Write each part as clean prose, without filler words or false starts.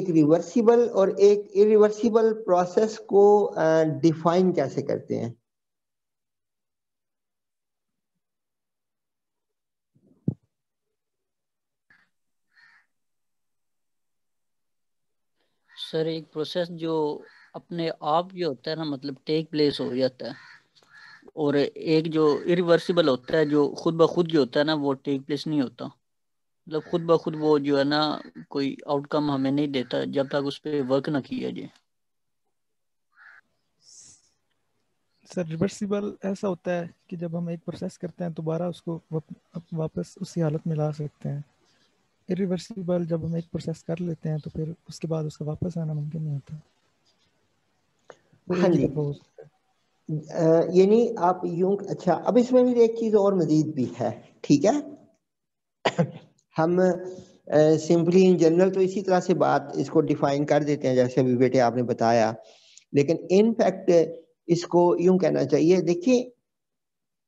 एक रिवर्सिबल और एक इरिवर्सिबल प्रोसेस को डिफाइन कैसे करते हैं? सर एक प्रोसेस जो अपने आप जो होता है ना, मतलब टेक प्लेस हो जाता है, और एक जो इरिवर्सिबल होता है जो खुद ब खुद जो होता है ना वो टेक प्लेस नहीं होता। मतलब खुद ब खुद वो जो है ना कोई आउटकम हमें नहीं देता जब तक उस पर वर्क ना किया जाए। सर रिवर्सिबल ऐसा होता है कि जब हम एक प्रोसेस करते हैं दोबारा उसको वापस उसी हालत में ला सकते हैं। इरिवर्सिबल जब हम एक प्रोसेस कर लेते हैं तो फिर उसके बाद उसका वापस आना मुमकिन नहीं होता, वो हाँ एक ही जी। दफा हो सकता है। यानी आप यूं, अच्छा अब इसमें भी एक चीज और मजीद भी है, ठीक है। हम सिंपली इन जनरल तो इसी तरह से बात इसको डिफाइन कर देते हैं जैसे अभी बेटे आपने बताया, लेकिन इन फैक्ट इसको यूं कहना चाहिए। देखिए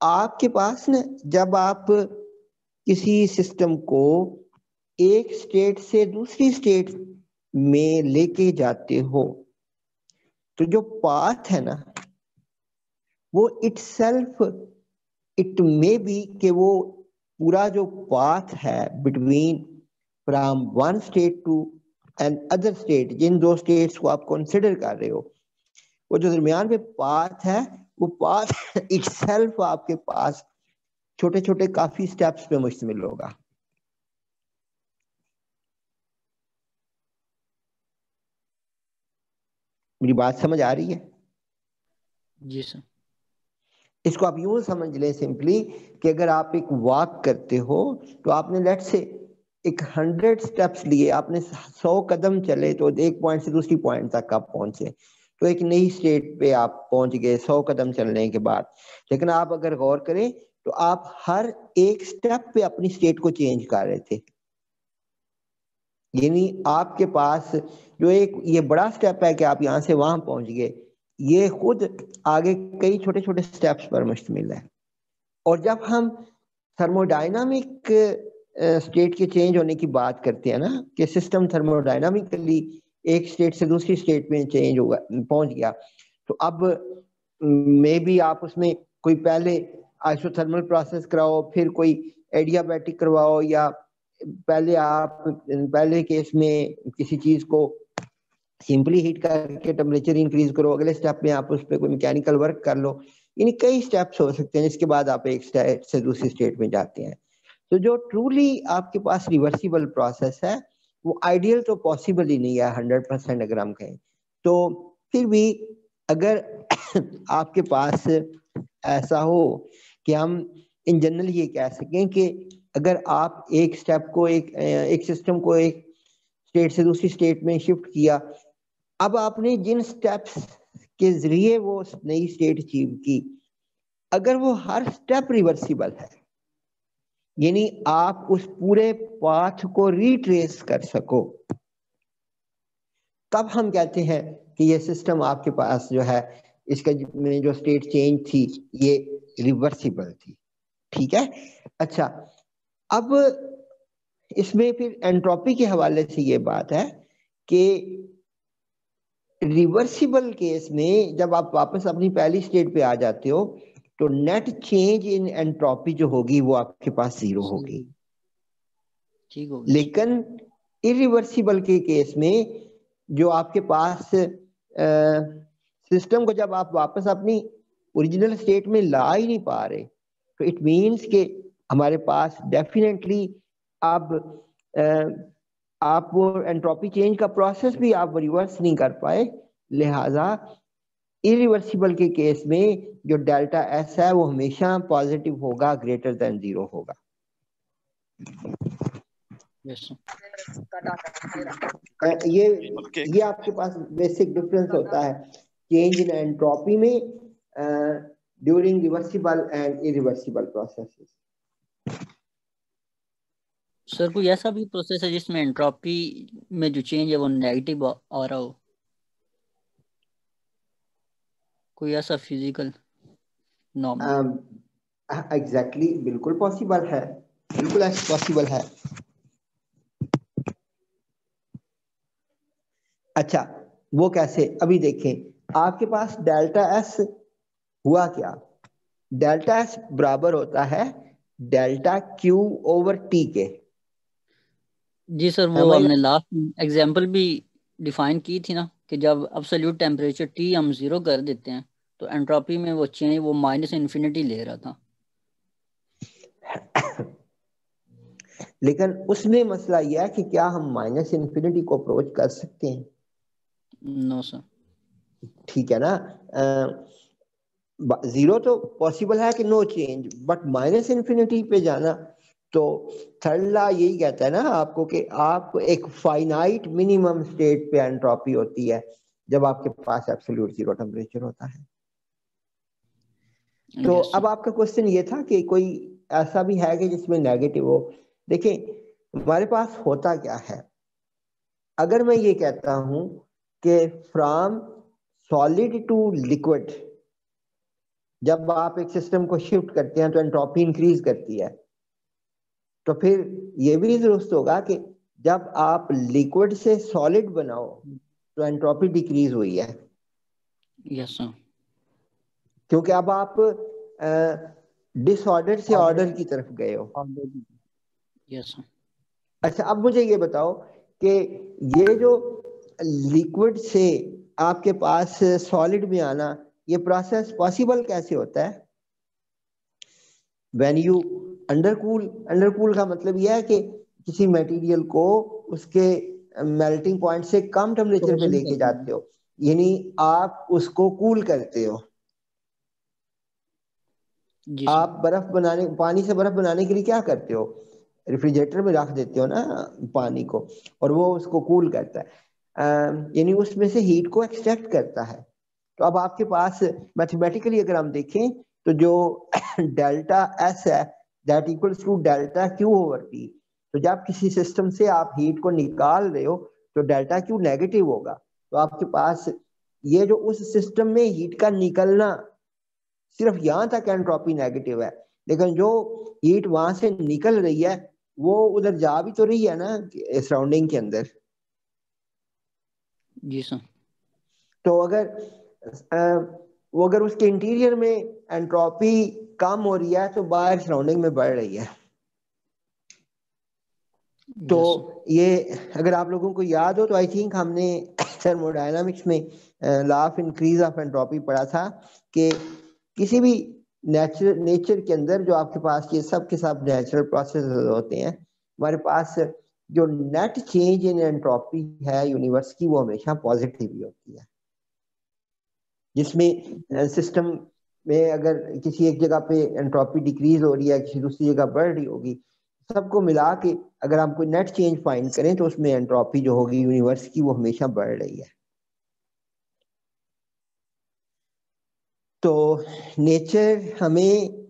आपके पास ना, जब आप किसी सिस्टम को एक स्टेट से दूसरी स्टेट में लेके जाते हो, तो जो पाथ है ना वो इटसेल्फ, इट मे बी कि वो पूरा जो पाथ है between from one state to and other state, जिन दो स्टेट्स को आप कंसिडर कर रहे हो, वो जो दरमियान में पाथ है वो पाथ इटसेल्फ आपके पास छोटे छोटे काफी स्टेप्स पे मुश्तमिल होगा। मेरी बात समझ आ रही है? जी सर। इसको आप यूं समझ लें सिंपली कि अगर आप एक वॉक करते हो तो आपने लेट से एक 100 स्टेप्स लिए, आपने 100 कदम चले तो एक पॉइंट से दूसरी पॉइंट तक आप पहुंचे, तो एक नई स्टेट पे आप पहुंच गए 100 कदम चलने के बाद। लेकिन आप अगर गौर करें तो आप हर एक स्टेप पे अपनी स्टेट को चेंज कर रहे थे। यानी आपके पास जो एक ये बड़ा स्टेप है कि आप यहां से वहां पहुंच गए, ये खुद आगे कई छोटे छोटे स्टेप्स पर मुश्तमिल है। और जब हम थर्मोडायनामिक स्टेट के चेंज होने की बात करते हैं ना, कि सिस्टम थर्मोडायनामिकली एक स्टेट से दूसरी स्टेट में चेंज होगा, पहुंच गया, तो अब मे बी आप उसमें कोई पहले आइसोथर्मल प्रोसेस कराओ, फिर कोई एडियाबैटिक करवाओ, या पहले आप पहले केस में किसी चीज को सिंपली हीट करके टेम्परेचर इंक्रीज करो, अगले स्टेप में आप उस पर कोई मैकेनिकल वर्क कर लो। यानी कई स्टेप्स हो सकते हैं, इसके बाद आप एक स्टेट से दूसरी स्टेट में जाते हैं। तो जो ट्रूली आपके पास रिवर्सिबल प्रोसेस है वो आइडियल तो पॉसिबल ही नहीं है 100% अगर हम कहें तो। फिर भी अगर आपके पास ऐसा हो कि हम इन जनरल ये कह सकें कि अगर आप एक स्टेप को एक सिस्टम को एक स्टेट से दूसरी स्टेट में शिफ्ट किया, अब आपने जिन स्टेप्स के जरिए वो नई स्टेट अचीव की, अगर वो हर स्टेप रिवर्सिबल है, यानी आप उस पूरे पाथ को रिट्रेस कर सको, तब हम कहते हैं कि ये सिस्टम आपके पास जो है इसका में जो स्टेट चेंज थी ये रिवर्सिबल थी। ठीक है। अच्छा, अब इसमें फिर एंट्रोपी के हवाले से ये बात है कि रिवर्सिबल केस में जब आप वापस अपनी पहली स्टेट पे आ जाते हो तो नेट चेंज इन एंट्रोपी जो होगी वो आपके पास 0 होगी। ठीक हो। लेकिन इरिवर्सिबल के केस में जो आपके पास सिस्टम को जब आप वापस अपनी ओरिजिनल स्टेट में ला ही नहीं पा रहे, तो इट मींस कि हमारे पास डेफिनेटली अब आप वो एंट्रोपी चेंज का प्रोसेस भी आप रिवर्स नहीं कर पाए। लिहाजा इरिवर्सिबल के केस में जो डेल्टा एस है वो हमेशा पॉजिटिव होगा, ग्रेटर देन 0 होगा। ये आपके पास बेसिक डिफरेंस होता है चेंज इन एंट्रोपी में during reversible and irreversible processes. Sir कोई ऐसा भी प्रोसेस है जिसमें एंट्रोपी में जो चेंज है वो नेगेटिव आ रहा हो? कोई ऐसा फिजिकल नॉर्मल? एग्जैक्टली, बिल्कुल पॉसिबल है, बिल्कुल पॉसिबल है। अच्छा, वो कैसे, अभी देखें आपके पास डेल्टा एस हुआ क्या, डेल्टा एस बराबर होता है डेल्टा क्यू ओवर टी के। जी सर, है वो भाई? हमने लास्ट एग्जांपल भी डिफाइन की थी ना कि जब अब्सोल्यूट टेम्परेचर टी हम जीरो कर देते हैं तो एंट्रोपी में वो चेंज वो माइनस इन्फिनिटी ले रहा था। लेकिन उसमें मसला यह है कि क्या हम माइनस इन्फिनिटी को अप्रोच कर सकते हैं? No sir. ठीक है ना, जीरो तो पॉसिबल है कि no change, but minus infinity पे जाना, तो थर्ड लॉ यही कहता है ना आपको कि आपको एक फाइनाइट मिनिमम स्टेट पे एंट्रोपी होती है जब आपके पास एब्सोल्यूट जीरो टेम्परेचर होता है। तो यस अब सर। आपका क्वेश्चन ये था कि कोई ऐसा भी है कि जिसमें नेगेटिव हो। देखिए हमारे पास होता क्या है, अगर मैं ये कहता हूं कि फ्रॉम सॉलिड टू लिक्विड, जब आप एक सिस्टम को शिफ्ट करते हैं तो एंट्रोपी इंक्रीज करती है, तो फिर ये भी दुरुस्त होगा कि जब आप लिक्विड से सॉलिड बनाओ तो एंट्रोपी डिक्रीज हुई है, यस सर। क्योंकि अब आप डिसऑर्डर से ऑर्डर ऑर्डर की तरफ गए हो। ऑर्डर। Yes sir. अच्छा, अब मुझे ये बताओ कि ये जो लिक्विड से आपके पास सॉलिड में आना, ये प्रोसेस पॉसिबल कैसे होता है? व्हेन यू अंडरकूल, अंडरकूल का मतलब यह है कि किसी मटेरियल को उसके मेल्टिंग पॉइंट से कम टेम्परेचर पे फ्रोजन लेके कर जाते देंगे। हो, यानी आप उसको कूल करते हो। जी सर। आप बर्फ बनाने, पानी से बर्फ बनाने के लिए क्या करते हो, रेफ्रिजरेटर में रख देते हो ना पानी को, और वो उसको कूल करता है, यानी उसमें से हीट को एक्सट्रैक्ट करता है। तो अब आपके पास मैथमेटिकली अगर हम देखें तो जो डेल्टा एस है that equals to delta Q over T, तो जब किसी सिस्टम से आप हीट को निकाल रहे हो तो डेल्टा क्यू नेगेटिव होगा, तो आपके पास ये जो उस सिस्टम में हीट का निकलना, सिर्फ यहां तक एंट्रोपी नेगेटिव है, लेकिन जो हीट वहां से निकल रही है वो उधर जा भी तो रही है ना सराउंडिंग के अंदर। जी सर। तो अगर वो अगर उसके इंटीरियर में एंट्रोपी कम हो रही है तो बाहर सराउंडिंग में बढ़ रही है। तो यस सर। ये अगर आप लोगों को याद हो तो आई थिंक हमने थर्मोडायनामिक्स में law of increase of entropy पढ़ा था कि किसी भी नेचर के अंदर जो आपके पास ये सब के सब नेचुरल प्रोसेस होते हैं, हमारे पास जो नेट चेंज इन एंट्रोपी है यूनिवर्स की वो हमेशा पॉजिटिव ही होती है, जिसमें सिस्टम में अगर किसी एक जगह पे एंट्रोपी डिक्रीज हो रही है, किसी दूसरी जगह बढ़ रही होगी, सबको मिला के अगर हम कोई नेट चेंज फाइंड करें तो उसमें एंट्रोपी जो होगी यूनिवर्स की वो हमेशा बढ़ रही है। तो नेचर हमें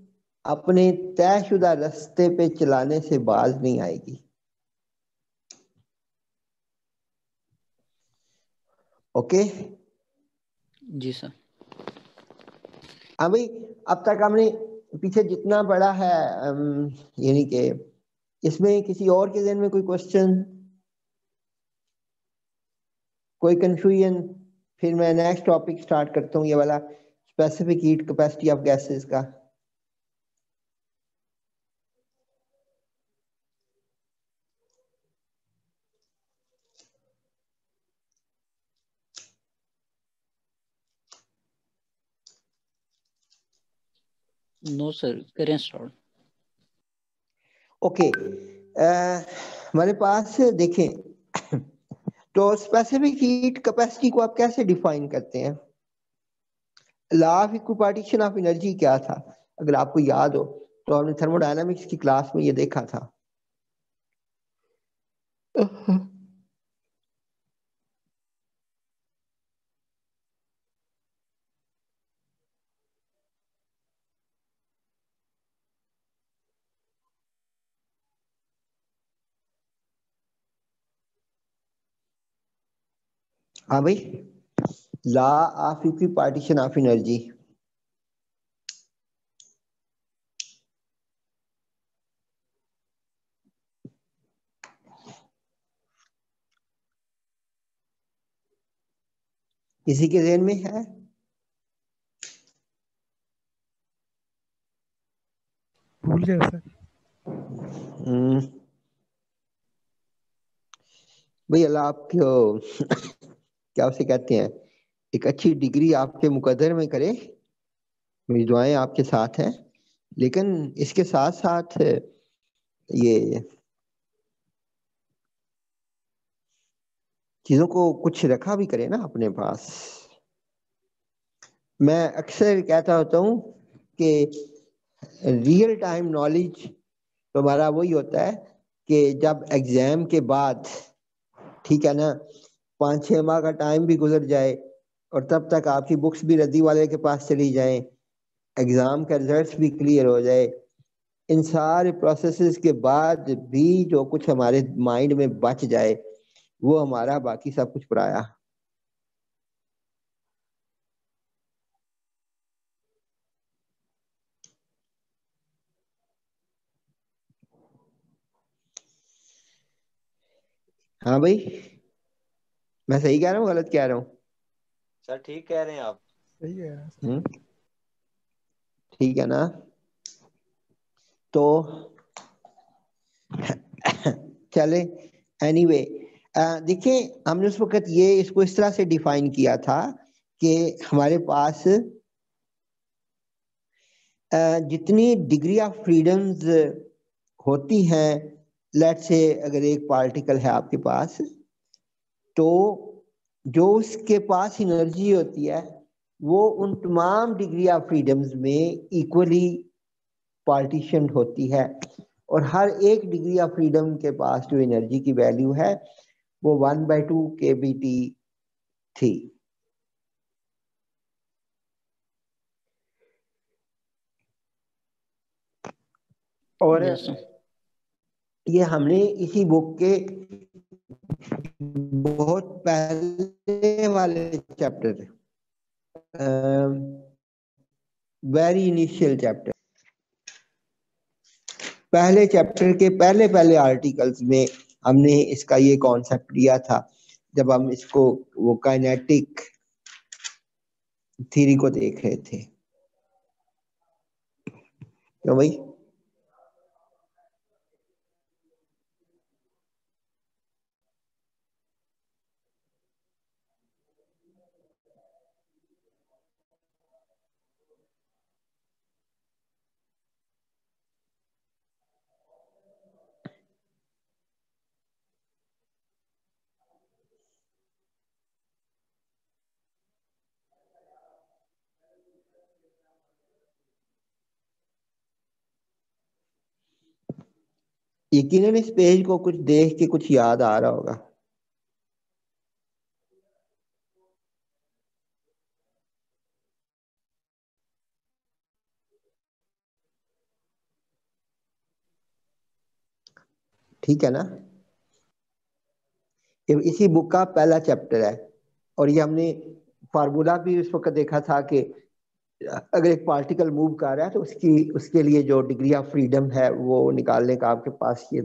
अपने तयशुदा रास्ते पे चलाने से बाज नहीं आएगी। ओके। जी सर। हाँ भाई, अब तक हमने पीछे जितना पढ़ा है, यानी कि इसमें किसी और के जहन में कोई क्वेश्चन, कोई कंफ्यूजन? फिर मैं नेक्स्ट टॉपिक स्टार्ट करता हूँ, ये वाला specific heat capacity of gases का। नो सर, करें स्टार्ट। ओके, हमारे पास देखें तो स्पेसिफिक हीट कैपेसिटी को आप कैसे डिफाइन करते हैं? Law of equipartition of energy क्या था, अगर आपको याद हो तो हमने थर्मोडायनामिक्स की क्लास में ये देखा था। हाँ भाई, law of equipartition of energy. किसी के ज़हन में है? भूल गया सर। भाई अल्लाह आपको क्या उसे कहते हैं, एक अच्छी डिग्री आपके मुकद्दर में करे। मेरी दुआएं आपके साथ हैं, लेकिन इसके साथ साथ ये चीजों को कुछ रखा भी करे ना अपने पास। मैं अक्सर कहता होता हूँ कि रियल टाइम नॉलेज तो हमारा वही होता है कि जब एग्जाम के बाद, ठीक है ना, 5-6 माह का टाइम भी गुजर जाए और तब तक आपकी बुक्स भी रद्दी वाले के पास चली जाएं, एग्जाम का रिजल्ट्स भी क्लियर हो जाए, इन सारे प्रोसेसेस के बाद भी जो कुछ हमारे माइंड में बच जाए वो हमारा, बाकी सब कुछ पराया। हाँ भाई, मैं सही कह रहा हूँ गलत कह रहा हूँ? सर ठीक कह रहे हैं आप। सही है। ठीक है ना? तो चले, एनीवे, देखिए हमने उस वक्त ये इसको इस तरह से डिफाइन किया था कि हमारे पास जितनी डिग्री ऑफ फ्रीडम्स होती हैं, लेट्स से अगर एक पार्टिकल है आपके पास, तो जो उसके पास एनर्जी होती है वो उन तमाम डिग्री ऑफ फ्रीडम्स में इक्वली पार्टीशन होती है, और हर एक डिग्री ऑफ फ्रीडम के पास जो एनर्जी की वैल्यू है वो 1/2 kBT थी। और यस ये हमने इसी बुक के बहुत पहले वाले चैप्टर, वेरी इनिशियल चैप्टर, पहले चैप्टर के पहले पहले आर्टिकल्स में हमने इसका ये कॉन्सेप्ट लिया था, जब हम इसको वो काइनेटिक थ्योरी को देख रहे थे। क्यों भाई? यकीनन इस पेज को कुछ देख के कुछ याद आ रहा होगा। ठीक है ना? ये इसी बुक का पहला चैप्टर है, और ये हमने फार्मूला भी उस वक्त देखा था कि अगर एक पार्टिकल मूव कर रहा है तो उसके लिए जो डिग्री ऑफ फ्रीडम है वो निकालने का आपके पास ये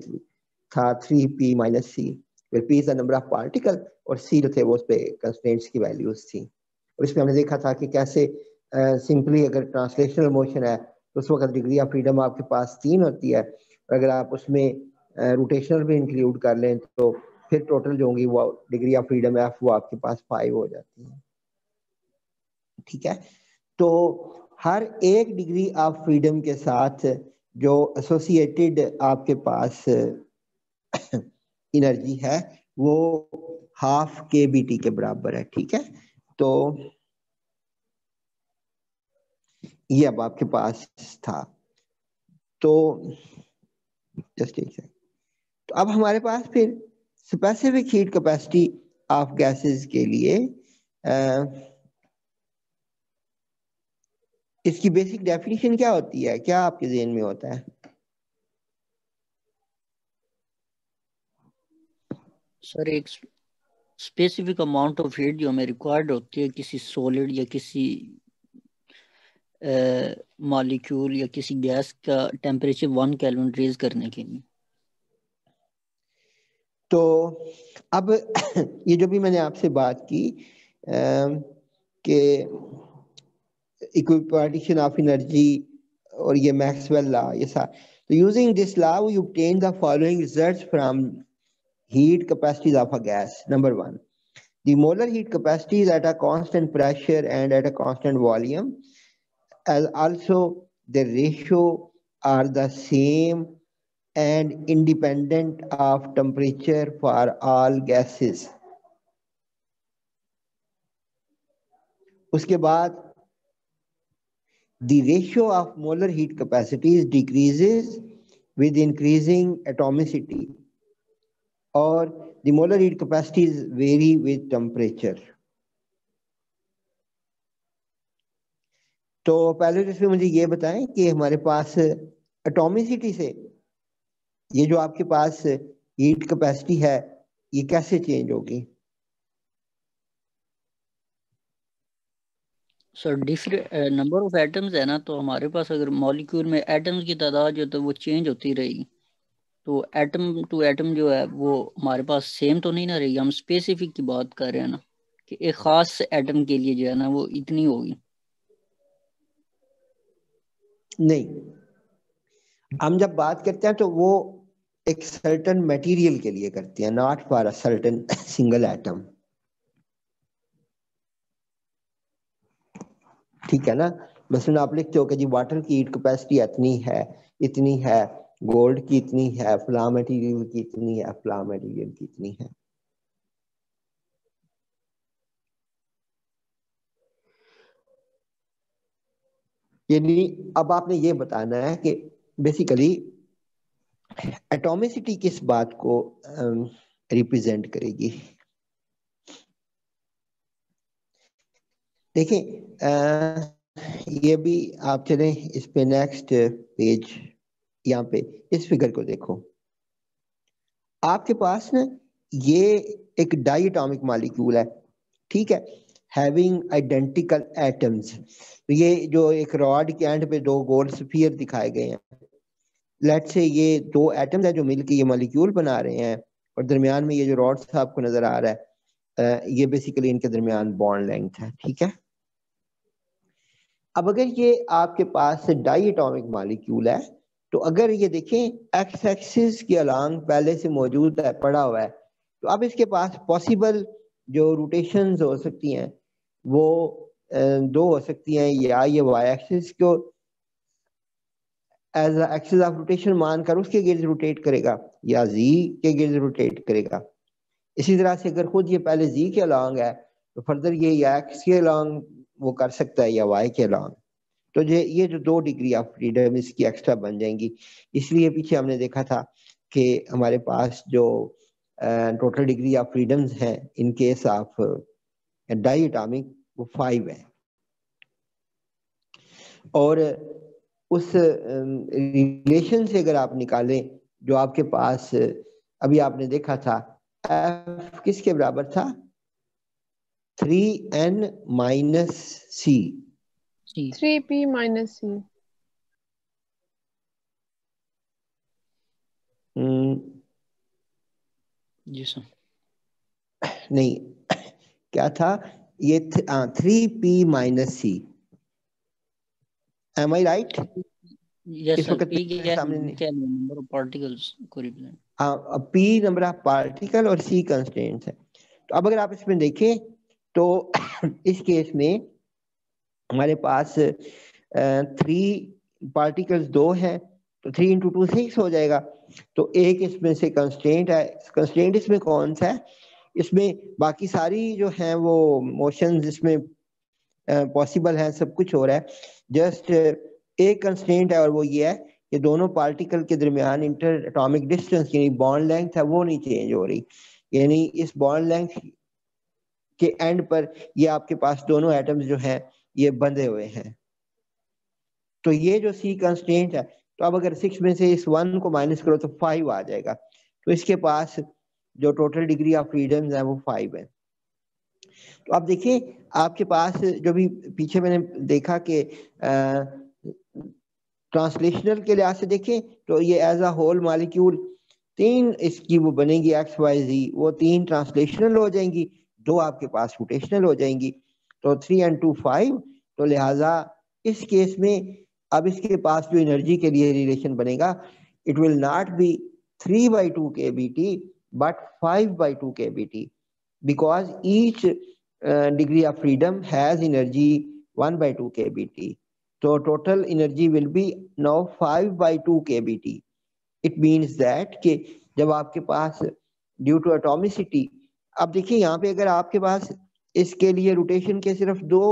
था 3p - c, where p is the number of particle और c जो थे वो उस पे कंस्ट्रेंट्स की वैल्यूज थी। और इसमें हमने देखा था कि कैसे सिंपली अगर ट्रांसलेशनल मोशन है तो उस वक्त डिग्री ऑफ फ्रीडम आपके पास 3 होती है, और अगर आप उसमें रोटेशनल भी इंक्लूड कर लें तो फिर टोटल जो होंगी वो डिग्री ऑफ फ्रीडम है वो आपके पास 5 हो जाती है। ठीक है? तो हर एक डिग्री ऑफ फ्रीडम के साथ जो एसोसिएटेड आपके पास एनर्जी है वो 1/2 kBT के बराबर है। ठीक है? तो ये अब आपके पास था। तो जस्ट एक सेकंड, तो अब हमारे पास फिर specific heat capacity of gases के लिए इसकी बेसिक डेफिनेशन क्या होती है? क्या आपके ज़हन में होता है? सर, एक स्पेसिफिक अमाउंट ऑफ हीट जो हमें रिक्वायर्ड होती है किसी सॉलिड या किसी मॉलिक्यूल या किसी गैस का टेम्परेचर 1 केल्विन रेज करने के लिए। तो अब ये जो भी मैंने आपसे बात की, के इक्विपार्टीशन ऑफ एनर्जी और ये मैक्सवेल लॉ, ये सारा। तो using this law we obtain the following results from heat capacities of a gas. Number one, the molar heat capacities at a constant pressure and at a constant volume, as also the ratio are the same and independent of temperature for all gases. उसके बाद the ratio of molar heat capacities decreases with increasing atomicity, और the molar heat capacities vary with temperature. तो पहले तो इसमें मुझे ये बताएं कि हमारे पास एटॉमिसिटी से ये जो आपके पास हीट कैपेसिटी है ये कैसे चेंज होगी? Sir different number of atoms है ना, तो हमारे पास अगर मॉलिक्यूल में एटम्स की तादाद जो तो वो चेंज होती रहेगी, तो एटम टू एटम जो है वो हमारे पास सेम तो नहीं ना रहेगी। हम स्पेसिफिक की बात कर रहे हैं ना, कि एक खास एटम के लिए जो है ना वो इतनी होगी। नहीं, हम जब बात करते हैं तो वो एक सर्टेन मटेरियल के लिए करते हैं, not for a certain single atom. ठीक है ना? मसलन आप लिखते हो कि जी वाटर की हीट कैपेसिटी इतनी है, गोल्ड की इतनी है, फ्ला मटेरियल की इतनी है, फ्ला मटेरियल की इतनी है। यानी अब आपने ये बताना है कि बेसिकली एटॉमिसिटी किस बात को रिप्रेजेंट करेगी। देखिए ये भी आप चलें इस पे, नेक्स्ट पेज, यहाँ पे इस फिगर को देखो। आपके पास ना ये एक डायटॉमिक मॉलिक्यूल है, ठीक है, हैविंग आइडेंटिकल एटम्स। तो ये जो एक रॉड के एंड पे दो गोल स्फीयर दिखाए गए हैं, लेट्स से ये दो एटम्स है जो मिलकर ये मॉलिक्यूल बना रहे हैं, और दरमियान में ये जो रॉड आपको नजर आ रहा है ये बेसिकली इनके दरमियान बॉन्ड लेंथ है। ठीक है, अब अगर ये आपके पास डायटॉमिक मॉलिक्यूल है, तो अगर ये देखें एक्स एक्सिस के अलांग पहले से मौजूद है, पड़ा हुआ है, तो अब इसके पास पॉसिबल जो रोटेशंस हो सकती हैं वो दो हो सकती हैं, या ये वाई एक्सिस को एज एक्सिस ऑफ रोटेशन मानकर उसके गिर्द रोटेट करेगा, या जी के गिर्द रोटेट करेगा। इसी तरह से अगर खुद ये पहले जी के अलांग है तो फर्दर ये या एक्स के अलांग वो कर सकता है, या वाई के अलांग। तो ये जो 2 डिग्री ऑफ फ्रीडम इसकी एक्स्ट्रा बन जाएंगी। इसलिए पीछे हमने देखा था कि हमारे पास जो टोटल डिग्री ऑफ फ्रीडम्स हैं इन केस ऑफ डायटॉमिक वो 5 है। और उस रिलेशन से अगर आप निकालें जो आपके पास अभी आपने देखा था, एफ किसके बराबर था? 3n माइनस सी, 3p माइनस सी। जी सर, नहीं क्या था ये 3p माइनस सी, एम आई राइट? यस इस सर, वक्त पी मेरे सामने क्या नंबर ऑफ पार्टिकल्स को represent, P number of particle और सी कंस्टेंट्स है। तो अब अगर आप इसमें देखें तो इस केस में हमारे पास 3 पार्टिकल्स 2 हैं, तो 3 × 2 6 हो जाएगा। तो एक इसमें से कंस्टेंट है, कंस्टेंट इसमें कौन सा है? इसमें बाकी सारी जो हैं वो मोशंस इसमें पॉसिबल है, सब कुछ हो रहा है, जस्ट एक कंस्टेंट है और वो ये है कि दोनों पार्टिकल के दरमियान इंटर एटॉमिक डिस्टेंस यानी बॉन्ड लेंथ है वो नहीं चेंज हो रही। यानी इस बॉन्ड लेंथ के एंड पर ये आपके पास दोनों एटम्स जो हैं ये बंधे हुए हैं। तो ये जो सी कंस्टेंट है, तो अब अगर 6 में से इस 1 को माइनस करो तो 5 आ जाएगा। तो इसके पास जो टोटल डिग्री ऑफ फ्रीडम है वो 5 है। तो आप देखिए आपके पास जो भी पीछे मैंने देखा कि ट्रांसलेशनल के लिहाज से देखें तो ये एज अ होल मॉलिक्यूल 3 इसकी वो बनेगी एक्स वाई जी, वो 3 ट्रांसलेशनल हो जाएंगी, दो आपके पास रोटेशनल हो जाएंगी, तो 3 and 2 5। तो लिहाजा इस केस में अब इसके पास जो एनर्जी के लिए रिलेशन बनेगा, it will not be 3/2 kBt but 5/2 kBt, because each degree of freedom has energy 1/2 kBt. So total energy will be now 5/2 kBt. It means that कि जब आपके पास ड्यू टू एटॉमिसिटी, अब देखिए यहाँ पे अगर आपके पास इसके लिए रोटेशन के सिर्फ दो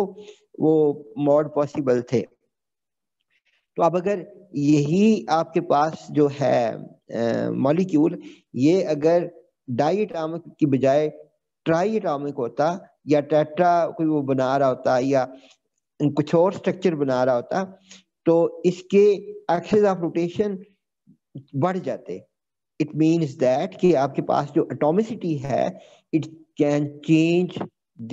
वो मोड पॉसिबल थे, तो अब अगर यही आपके पास जो है मॉलिक्यूल, ये अगर डाई एटॉमिक की बजाय ट्राई एटॉमिक होता या टेट्रा कोई वो बना रहा होता या कुछ और स्ट्रक्चर बना रहा होता, तो इसके एक्सिस ऑफ रोटेशन बढ़ जाते। इट मीन्स दैट कि आपके पास जो एटॉमिसिटी है इट कैन चेंज द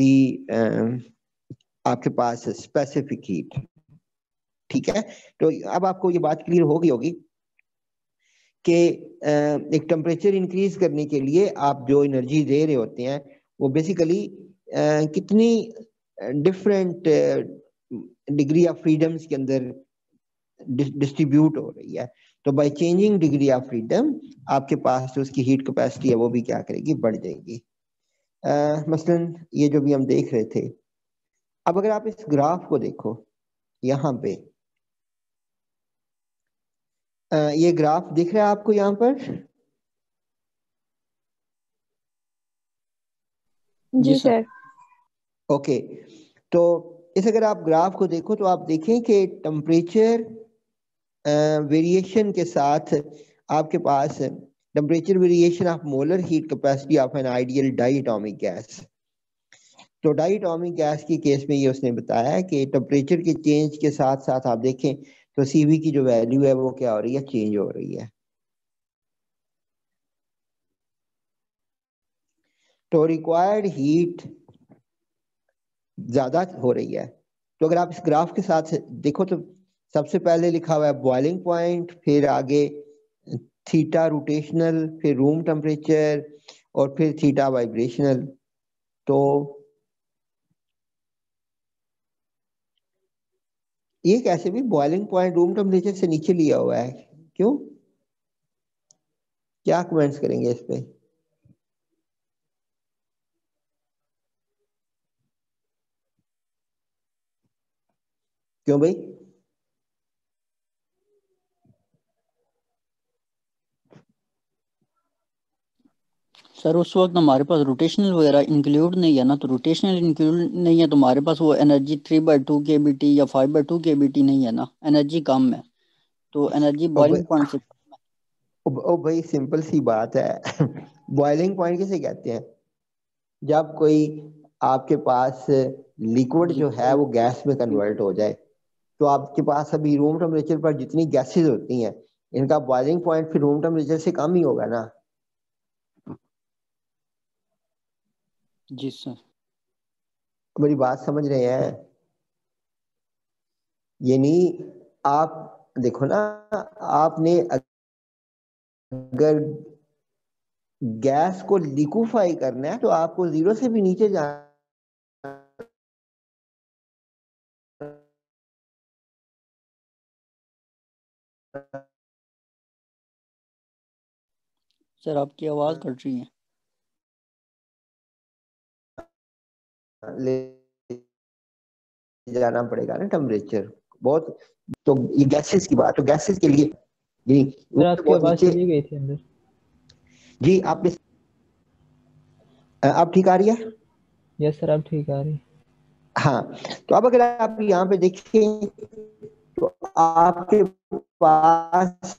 आपके पास स्पेसिफिक हीट। ठीक है, तो अब आपको ये बात क्लियर हो गई होगी कि एक टेम्परेचर इंक्रीज करने के लिए आप जो एनर्जी दे रहे होते हैं वो बेसिकली कितनी डिफरेंट डिग्री ऑफ फ्रीडम्स के अंदर डिस्ट्रीब्यूट हो रही है। तो by changing degree of freedom आपके पास जो उसकी हीट कैपेसिटी है वो भी क्या करेगी, बढ़ जाएगी। मसलन ये जो भी हम देख रहे थे, अब अगर आप इस ग्राफ को देखो यहाँ पे, ये ग्राफ दिख रहा है आपको यहाँ पर? जी सर। ओके, तो इस अगर आप ग्राफ को देखो तो आप देखें कि टेम्परेचर वेरिएशन के साथ आपके पास temperature variation of molar heat capacity of an ideal diatomic gas. तो डायटोमिक गैस के केस में ये उसने बताया कि टेम्परेचर के चेंज के साथ साथ आप देखें तो सीवी की जो वैल्यू है वो क्या हो रही है, चेंज हो रही है। तो रिक्वायर्ड हीट ज्यादा हो रही है। तो अगर आप इस ग्राफ के साथ देखो तो सबसे पहले लिखा हुआ है बॉइलिंग पॉइंट, फिर आगे थीटा रोटेशनल, फिर रूम टेम्परेचर और फिर थीटा वाइब्रेशनल। तो ये कैसे भी बॉइलिंग पॉइंट रूम टेम्परेचर से नीचे लिया हुआ है, क्यों? क्या कमेंट्स करेंगे इस पे? क्यों भाई? सर उस वक्त हमारे पास रोटेशनल वगैरह इंक्लूड नहीं है ना, तो रोटेशनल इंक्लूड नहीं है तो हमारे पास वो एनर्जी 3/2 kBt या 5/2 kBt नहीं है ना, एनर्जी कम है, तो एनर्जी बॉइलिंग पॉइंट से। ओ भाई सिंपल सी बात है बॉइलिंग पॉइंट किसे कहते हैं? जब कोई आपके पास लिक्विड जो है वो गैस में कन्वर्ट हो जाए, तो आपके पास अभी रूम टेम्परेचर पर जितनी गैसेस होती हैं इनका बॉइलिंग पॉइंट फिर रूम टेम्परेचर से कम ही होगा ना। जी सर। मेरी बात समझ रहे हैं? ये नहीं, आप देखो ना, आपने अगर गैस को लिक्विफाई करना है तो आपको जीरो से भी नीचे जाना। सर आपकी आवाज कट रही है। ले जाना पड़ेगा ना टेम्परेचर बहुत। तो ये गैसेस की बात, तो गैसेस के लिए सर आपकी आवाज चली गई थी अंदर। जी आप अब ठीक आ रही है? यस सर अब ठीक आ रही। हाँ, तो अब अगर आप यहाँ पे देखें तो आपके पास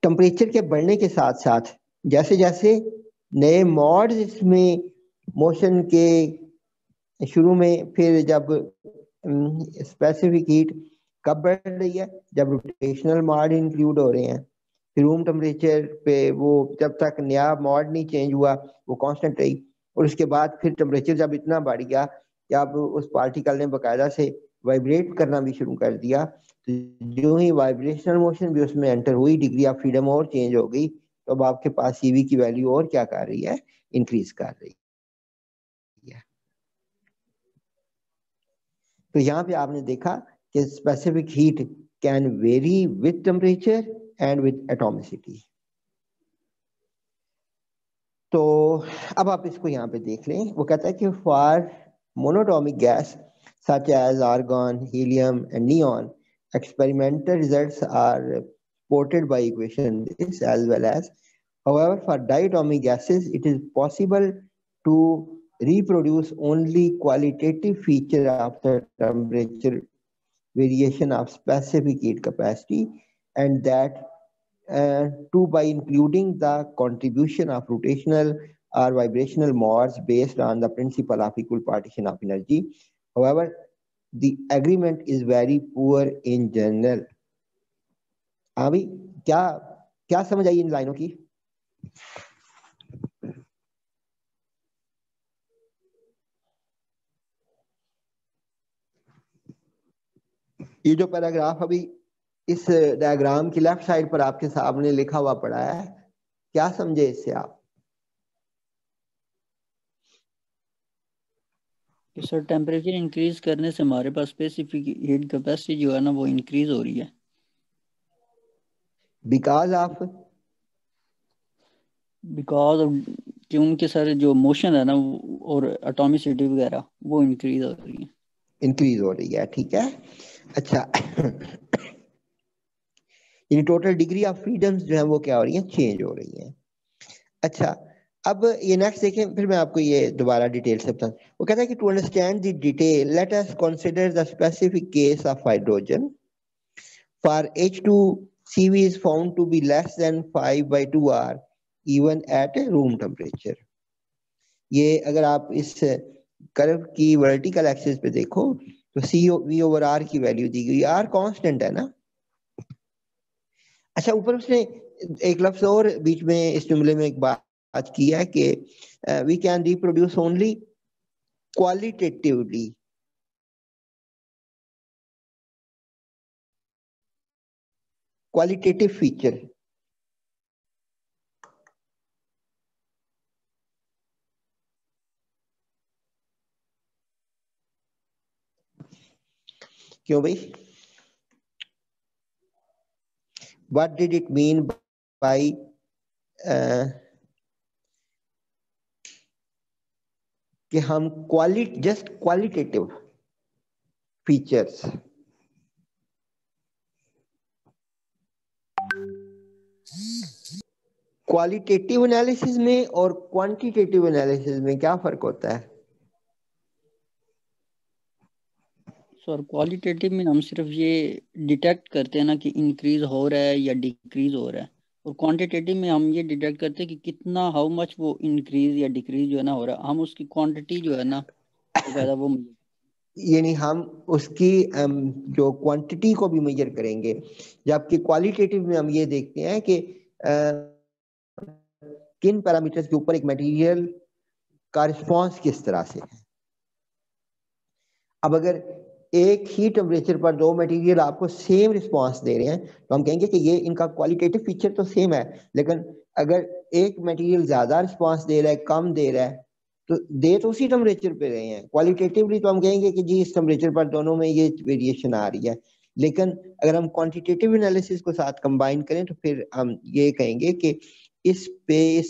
टेम्परेचर के बढ़ने के साथ साथ जैसे जैसे नए मॉड्स इसमें मोशन के शुरू में, फिर जब स्पेसिफिक हीट कब बढ़ रही है, जब रोटेशनल मॉड इंक्लूड हो रहे हैं, फिर रूम टेम्परेचर पे वो जब तक नया मॉड नहीं चेंज हुआ वो कांस्टेंट रही, और उसके बाद फिर टेम्परेचर जब इतना बढ़ गया कि अब उस पार्टिकल ने बाकायदा से वाइब्रेट करना भी शुरू कर दिया, तो जो ही वाइब्रेशनल मोशन भी उसमें एंटर हुई, डिग्री ऑफ फ्रीडम और चेंज हो गई, तो अब आपके पास CV की वैल्यू और क्या कर रही है, इंक्रीज कर रही है। तो यहाँ पे आपने देखा कि specific heat can very with temperature and with atomicity. तो अब आप इसको यहाँ पे देख लें, वो कहता है कि for monoatomic gas such as argon, helium and neon, experimental results are supported by equation this as well as. However, for diatomic gases, it is possible to reproduce only qualitative feature of the temperature variation of specific heat capacity, and that too by including the contribution of rotational or vibrational modes based on the principle of equal partition of energy. However, the agreement is very poor in general. हाँ भाई, क्या क्या समझ आई इन लाइनों की? ये जो paragraph अभी इस डायग्राम की लेफ्ट साइड पर आपके सामने लिखा हुआ पड़ा है, क्या समझे इससे आप? कि सर टेम्परेचर इंक्रीज करने से हमारे पास स्पेसिफिक हीट कैपेसिटी जो है ना वो इंक्रीज हो रही है बिकॉज क्योंकि सर जो मोशन है ना और एटॉमिसिटी वगैरह वो इंक्रीज हो रही है। ठीक है, अच्छा ये टोटल डिग्री ऑफ फ्रीडम्स जो है वो क्या हो रही है, चेंज हो रही है। अच्छा, अब ये नेक्स्ट देखें, फिर मैं आपको ये दोबारा डिटेल से बताऊं। वो कहता है कि to understand the detail let us consider the specific case of hydrogen for H2 CV is found to be less than 5/2R even at room temperature। ये अगर आप इस कर्व की वर्टिकल एक्सिस पे देखो तो CV/R की वैल्यू दी गई, R कांस्टेंट है ना। अच्छा, ऊपर उसने एक लफ्ज और बीच में इस जुमले में एक बात की है कि we can reproduce only qualitatively. Qualitative feature क्यों भाई? What did it mean by कि हम just qualitative features qualitative analysis में और क्वांटिटेटिव एनालिसिस में क्या फर्क होता है? सर क्वालिटेटिव में हम सिर्फ ये डिटेक्ट करते हैं ना कि इंक्रीज हो रहा है या डिक्रीज हो रहा है, और क्वांटिटेटिव में हम ये डिटेक्ट करते हैं कि कितना हाउ मच वो इंक्रीज या डिक्रीज जो है ना हो रहा है, हम उसकी क्वांटिटी जो है ना वो यानी हम उसकी जो क्वांटिटी को भी मेजर करेंगे, जबकि क्वालिटेटिव में हम ये देखते हैं कि किन पैरामीटर्स के ऊपर एक मटेरियल का रिस्पांस किस तरह से है। अब अगर एक ही टेम्परेचर पर दो मटेरियल आपको सेम रिस्पांस दे रहे हैं तो हम कहेंगे कि ये इनका क्वालिटेटिव फीचर तो सेम है, लेकिन अगर एक मटेरियल ज्यादा रिस्पांस दे रहा है, कम दे रहा है, तो दे तो उसी टेम्परेचर पे रहे हैं, क्वालिटेटिवली तो हम कहेंगे कि जी इस टेम्परेचर पर दोनों में ये वेरिएशन आ रही है। लेकिन अगर हम क्वांटिटेटिव एनालिसिस को साथ कंबाइन करें तो फिर हम ये कहेंगे कि इस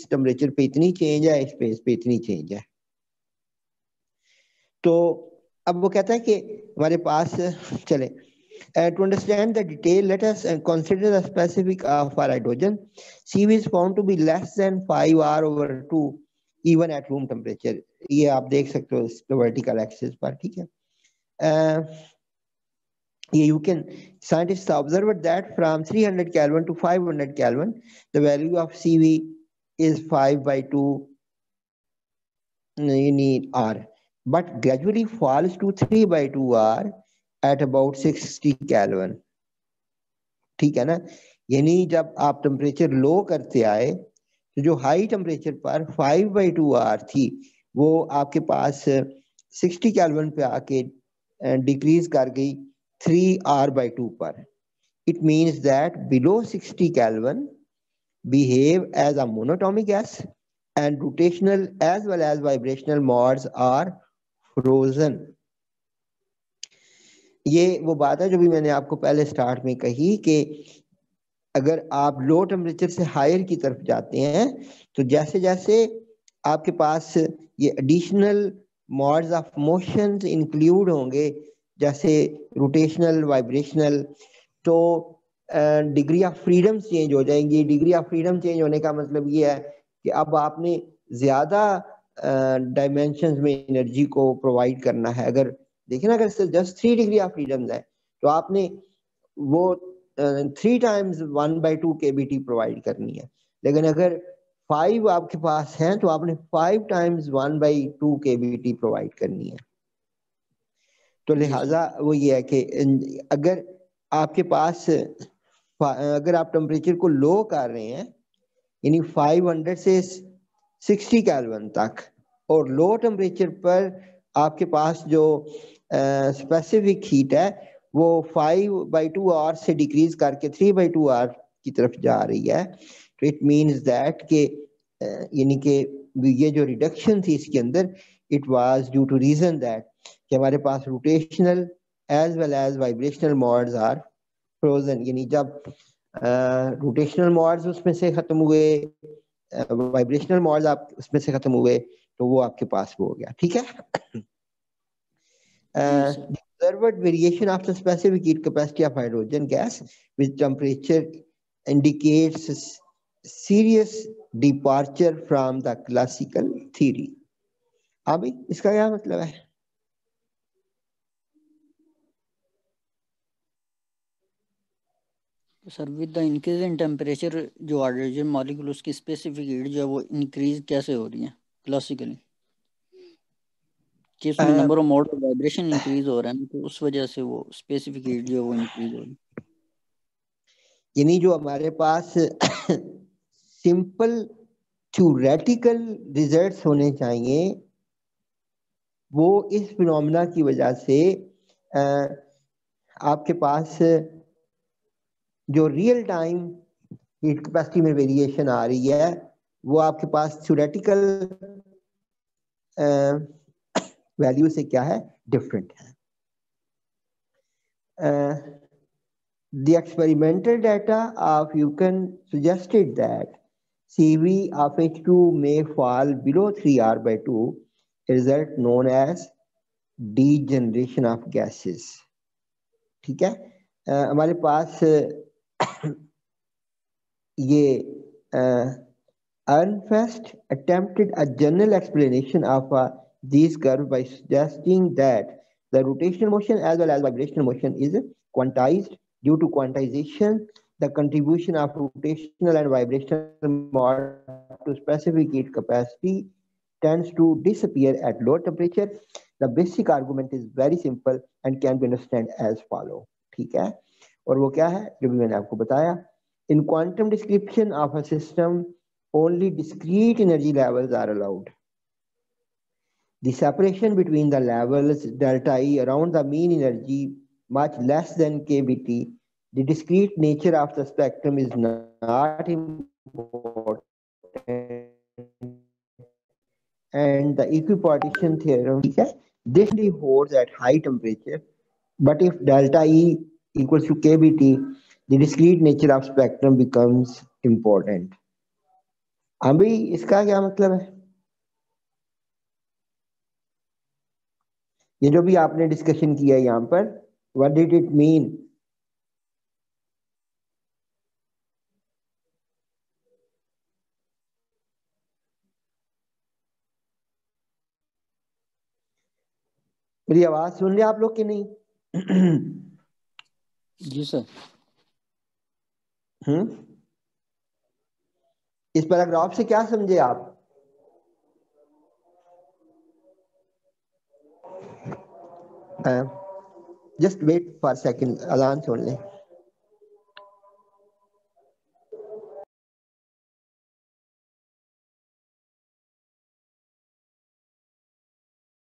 टेम्परेचर पे इतनी चेंज है, इस पे इतनी चेंज है। तो अब वो कहता है कि हमारे पास चले to understand the detail, let us consider the specific for hydrogen. CV is found to be less than 5R/2 even at room temperature. ये आप देख सकते हो इस vertical axis पर, ठीक है। You can scientists observed that from 300 Kelvin to 500 Kelvin, the value of CV is 5/2 R, but gradually falls to 3/2R at about 60 Kelvin। ठीक है ना, यानी जब आप टेम्परेचर लो करते आए तो जो हाई टेम्परेचर पर 5/2R थी वो आपके पास 60 केल्विन पे आके डिक्रीज कर गई 3R/2 पर। It means that below 60 kelvin behave as a monatomic gas and rotational as well as vibrational modes are frozen. ये वो बात है जो भी मैंने आपको पहले स्टार्ट में कही कि अगर आप लो टेम्परेचर से हायर की तरफ जाते हैं तो जैसे जैसे आपके पास ये additional modes of motion include होंगे, जैसे रोटेशनल, वाइब्रेशनल, तो डिग्री ऑफ फ्रीडम चेंज हो जाएंगी. डिग्री ऑफ फ्रीडम चेंज होने का मतलब ये है कि अब आपने ज्यादा डायमेंशंस में एनर्जी को प्रोवाइड करना है. अगर देखें ना, अगर जस्ट 3 डिग्री ऑफ फ्रीडम है तो आपने वो 3 times 1/2 kBT प्रोवाइड करनी है. लेकिन अगर 5 आपके पास हैं तो आपने 5 times 1/2 kBT प्रोवाइड करनी है. तो लिहाजा वो ये है कि अगर आपके पास अगर आप टेम्परेचर को लो कर रहे हैं यानी 500 से 60 केल्विन तक, और लो टेम्परेचर पर आपके पास जो स्पेसिफिक हीट है वो 5/2 आवर से डिक्रीज करके 3/2 आवर की तरफ जा रही है, तो इट मीन्स दैट के यानी कि ये जो रिडक्शन थी इसके अंदर, it was due to reason that कि हमारे पास rotational as well as vibrational modes are frozen. यानी जब रोटेशनल मोड्स उसमें से खत्म हुए, वाइब्रेशनल मोड्स आप उसमें से खत्म हुए, तो वो आपके पास वो हो गया. ठीक है. The observed variation of the specific heat capacity of hydrogen gas with temperature indicates serious departure from the classical theory. अभी इसका क्या मतलब है? Sir with the increase in temperature जो हाइड्रोजन मॉलिक्यूल उसकी स्पेसिफिक हीट जो है वो इंक्रीज कैसे हो रही है क्लासिकली, कि उसमें number of mode of vibration increase हो रहा है, तो उस वजह से वो स्पेसिफिक हीट जो है वो इंक्रीज हो रही है. यानी जो हमारे पास सिंपल थ्योरेटिकल रिजल्ट्स होने चाहिए वो इस फिनोमेना की वजह से आपके पास जो रियल टाइम हीट कैपेसिटी में वेरिएशन आ रही है वो आपके पास थ्योरेटिकल वैल्यू से क्या है, डिफरेंट है. The experimental data of Eucken suggested that CV of H2 may fall below 3R/2, a result known as degeneration of gases. ठीक है. हमारे पास ये Ernst attempted a general explanation of these curves by suggesting that the rotational motion as well as vibrational motion is quantized. Due to quantization, the contribution of rotational and vibrational mode to specific heat capacity tends to disappear at low temperature. The basic argument is very simple and can be understood as follow. ठीक है. और वो क्या है जो भी मैंने आपको बताया. In quantum description of a system, only discrete energy levels are allowed. The separation between the levels delta E around the mean energy much less than kBT. The discrete nature of the spectrum is not important, and the equipartition theorem this holds at high temperature, but if delta E equals to kBT, the discrete nature of spectrum becomes important. अभी इसका क्या मतलब है? ये जो भी आपने discussion किया यहाँ पर, व्हाट डिड इट मीन? मेरी आवाज सुन रहे आप लोग कि नहीं? जी सर. इस पैराग्राफ से क्या समझे आप? जस्ट वेट फॉर सेकंड, अजान सुन लें.